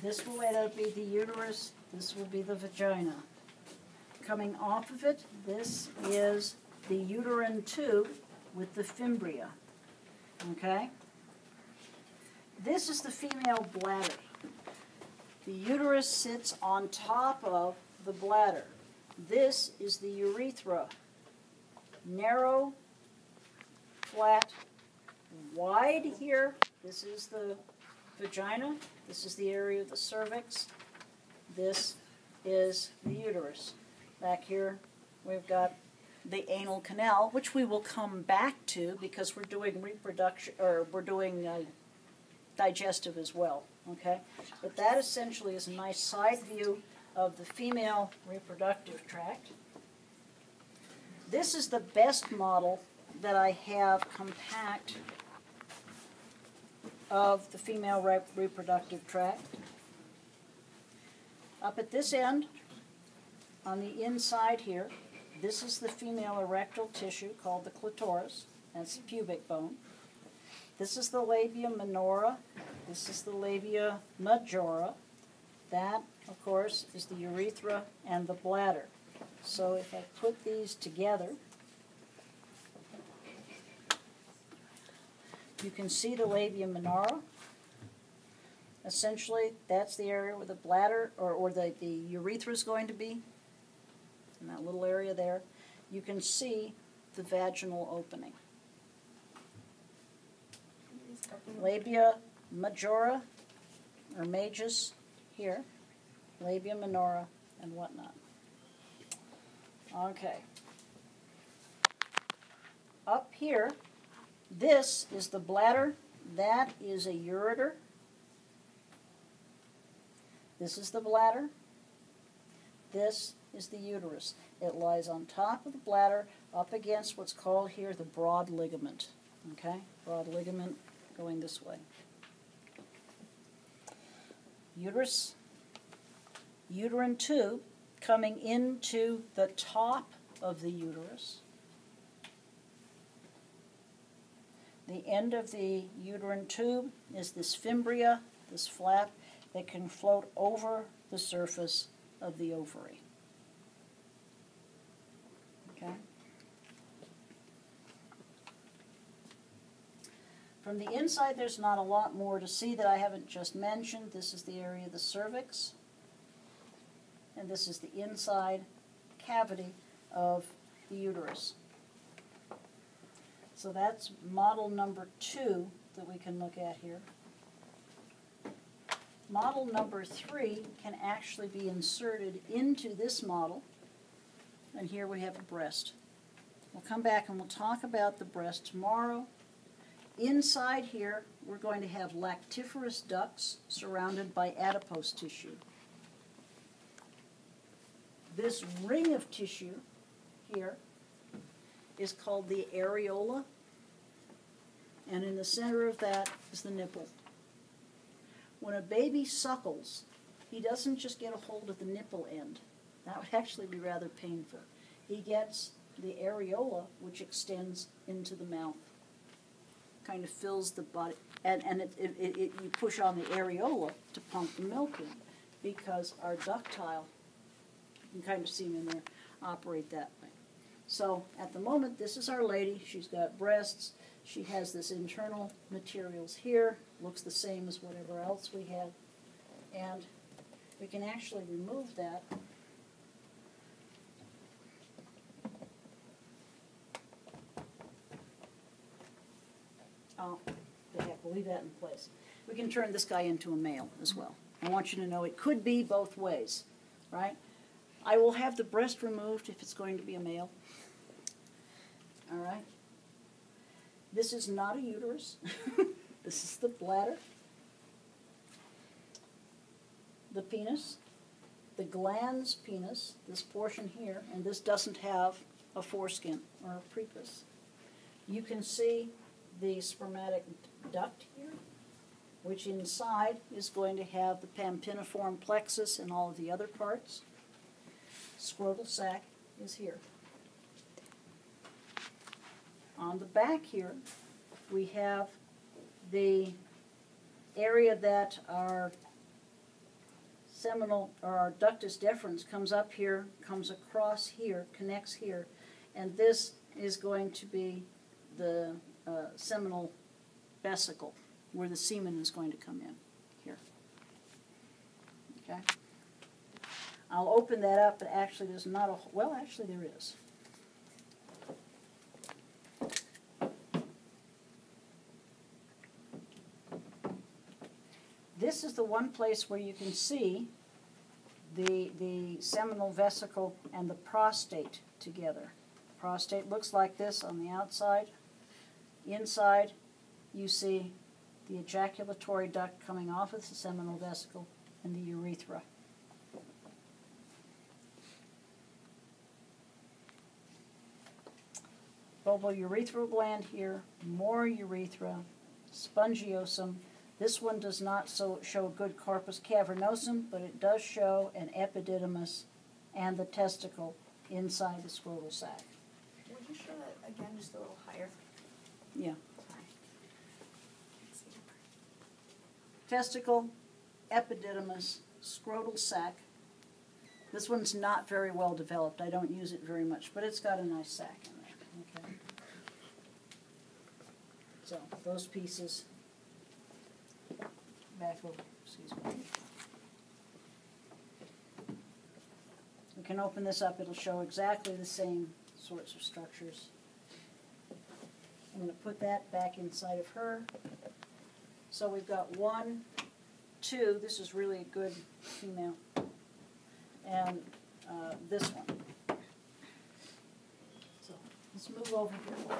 This will later be the uterus. This will be the vagina. Coming off of it, this is the uterine tube with the fimbria. Okay? This is the female bladder. The uterus sits on top of the bladder. This is the urethra. Narrow, flat, wide here. This is the vagina. This is the area of the cervix. This is the uterus. Back here, we've got the anal canal, which we will come back to because we're doing reproduction, or we're doing digestive as well. Okay, but that essentially is a nice side view of the female reproductive tract. This is the best model that I have compact of the female reproductive tract. Up at this end, on the inside here, this is the female erectile tissue called the clitoris. That's the pubic bone. This is the labia minora. This is the labia majora. That, of course, is the urethra and the bladder. So if I put these together, you can see the labia minora. Essentially, that's the area where the bladder or the urethra is going to be, in that little area there. You can see the vaginal opening. Labia majora, or majus, here. Labia minora, and whatnot. Okay. Up here, this is the bladder. That is a ureter. This is the bladder. This is the uterus. It lies on top of the bladder, up against what's called here the broad ligament. Okay? Broad ligament going this way. Uterus, uterine tube coming into the top of the uterus. The end of the uterine tube is this fimbria, this flap that can float over the surface of the ovary. Okay? From the inside, there's not a lot more to see that I haven't just mentioned. This is the area of the cervix, and this is the inside cavity of the uterus. So that's model number 2 that we can look at here. Model number 3 can actually be inserted into this model, and here we have a breast. We'll come back and we'll talk about the breast tomorrow. Inside here, we're going to have lactiferous ducts surrounded by adipose tissue. This ring of tissue here is called the areola, and in the center of that is the nipple. When a baby suckles, he doesn't just get a hold of the nipple end. That would actually be rather painful. He gets the areola, which extends into the mouth. Kind of fills the body, and you push on the areola to pump the milk in, because our ductile, you can kind of see them in there, operate that way. So at the moment, this is our lady. She's got breasts. She has this internal materials here. Looks the same as whatever else we have. And we can actually remove that. Oh, the heck, we'll leave that in place. We can turn this guy into a male as well. I want you to know it could be both ways, right? I will have the breast removed if it's going to be a male. All right? This is not a uterus. This is the bladder, the penis, the glans penis, this portion here, and this doesn't have a foreskin or a prepuce. You can see the spermatic duct here, which inside is going to have the pampiniform plexus and all of the other parts. Scrotal sac is here. On the back here, we have the area that our seminal, or our ductus deferens comes up here, comes across here, connects here, and this is going to be the seminal vesicle, where the semen is going to come in, here. Okay? I'll open that up, but actually there's not a, well, actually there is. This is the one place where you can see the seminal vesicle and the prostate together. Prostate looks like this on the outside. Inside, you see the ejaculatory duct coming off of the seminal vesicle and the urethra. Bulbourethral gland here, more urethra, spongiosum. This one does not show good corpus cavernosum, but it does show an epididymis and the testicle inside the scrotal sac. Would you show that again, just a little higher? Yeah. Sorry. Testicle, epididymis, scrotal sac. This one's not very well developed. I don't use it very much, but it's got a nice sac in there. Okay. So those pieces back over. Excuse me. We can open this up. It'll show exactly the same sorts of structures. I'm going to put that back inside of her. So we've got 1, 2. This is really a good female. And this one. So let's move over here.